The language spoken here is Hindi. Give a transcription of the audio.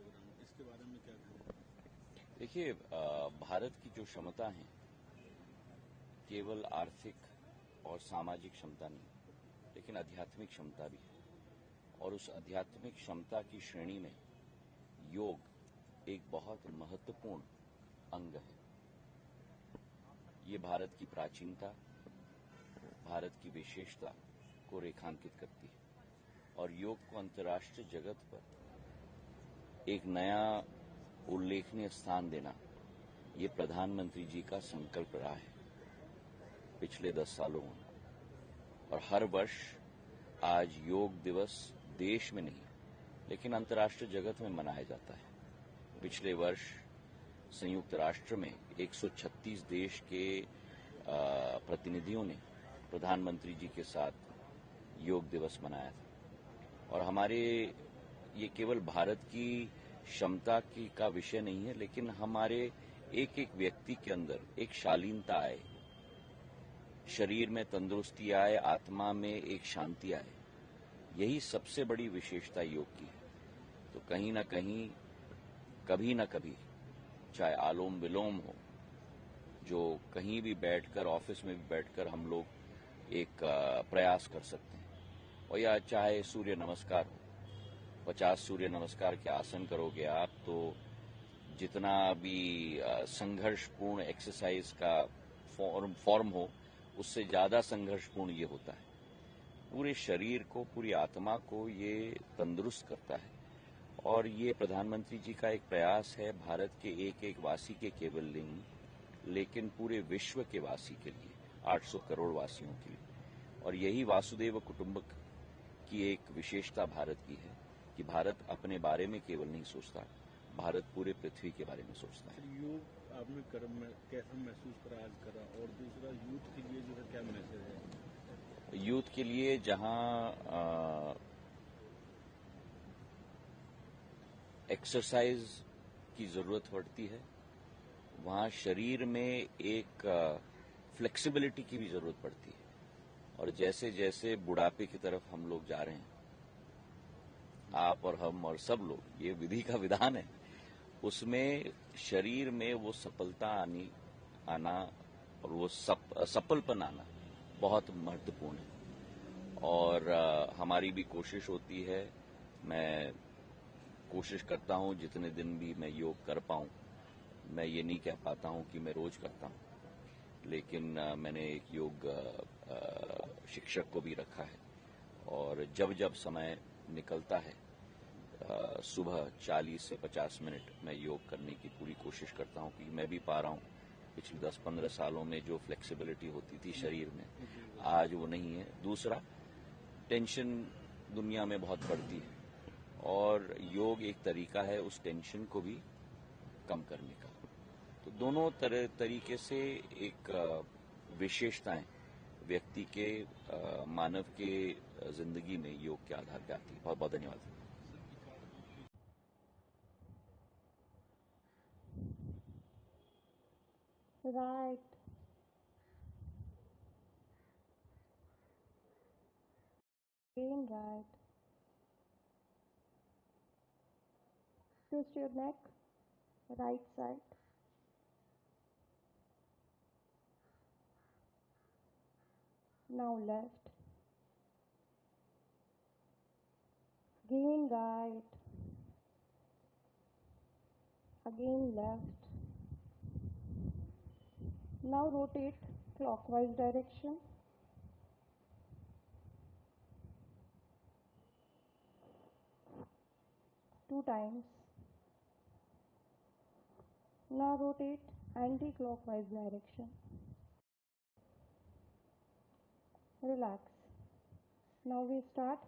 प्रोग्राम, इसके बारे में क्या कहें? देखिए, भारत की जो क्षमता है केवल आर्थिक और सामाजिक क्षमता नहीं, लेकिन आध्यात्मिक क्षमता भी है। और उस आध्यात्मिक क्षमता की श्रेणी में योग एक बहुत महत्वपूर्ण अंग है। ये भारत की प्राचीनता, भारत की विशेषता को रेखांकित करती है और योग को अंतर्राष्ट्रीय जगत पर एक नया उल्लेखनीय स्थान देना ये प्रधानमंत्री जी का संकल्प रहा है पिछले 10 सालों में। और हर वर्ष आज योग दिवस देश में नहीं लेकिन अंतर्राष्ट्रीय जगत में मनाया जाता है। पिछले वर्ष संयुक्त राष्ट्र में 136 देश के प्रतिनिधियों ने प्रधानमंत्री जी के साथ योग दिवस मनाया था। और हमारे ये केवल भारत की क्षमता की का विषय नहीं है, लेकिन हमारे एक एक व्यक्ति के अंदर एक शालीनता आए, शरीर में तंदुरुस्ती आए, आत्मा में एक शांति आए। यही सबसे बड़ी विशेषता योग की है। तो कहीं ना कहीं, कभी ना कभी, चाहे आलोम विलोम हो, जो कहीं भी बैठकर, ऑफिस में भी बैठकर हम लोग एक प्रयास कर सकते हैं, और या चाहे सूर्य नमस्कार हो, 50 सूर्य नमस्कार के आसन करोगे आप तो जितना भी संघर्षपूर्ण एक्सरसाइज का फॉर्म हो, उससे ज्यादा संघर्षपूर्ण ये होता है। पूरे शरीर को, पूरी आत्मा को ये तंदुरुस्त करता है। और ये प्रधानमंत्री जी का एक प्रयास है भारत के एक एक वासी के केवल नहीं, लेकिन पूरे विश्व के वासी के लिए, 800 करोड़ वासियों के लिए। और यही वासुदेव कुटुंबक की एक विशेषता भारत की है कि भारत अपने बारे में केवल नहीं सोचता, भारत पूरे पृथ्वी के बारे में सोचता है। योग आपने कैसा महसूस करा आज करा, और दूसरा यूथ के लिए जो है क्या मैसेज है? यूथ के लिए जहां एक्सरसाइज की जरूरत पड़ती है, वहां शरीर में एक फ्लेक्सिबिलिटी की भी जरूरत पड़ती है। और जैसे जैसे बुढ़ापे की तरफ हम लोग जा रहे हैं, आप और हम और सब लोग, ये विधि का विधान है, उसमें शरीर में वो सफलता आना और वो सफलपन आना बहुत महत्वपूर्ण है। और हमारी भी कोशिश होती है, मैं कोशिश करता हूं जितने दिन भी मैं योग कर पाऊं। मैं ये नहीं कह पाता हूं कि मैं रोज करता हूं, लेकिन मैंने एक योग शिक्षक को भी रखा है। और जब जब समय निकलता है, सुबह 40 से 50 मिनट मैं योग करने की पूरी कोशिश करता हूं, क्योंकि मैं भी पा रहा हूं पिछले 10-15 सालों में जो फ्लेक्सिबिलिटी होती थी शरीर में, आज वो नहीं है। दूसरा, टेंशन दुनिया में बहुत बढ़ती है और योग एक तरीका है उस टेंशन को भी कम करने का। तो दोनों तरीके से एक विशेषताएं व्यक्ति के, मानव के जिंदगी में योग के आधार पर आती है। बहुत बहुत धन्यवाद। Right. Again, right. Twist your neck, right side. Now left. Again right. Again left. Now rotate clockwise direction. Two times. Now rotate anti-clockwise direction. Relax. Now we start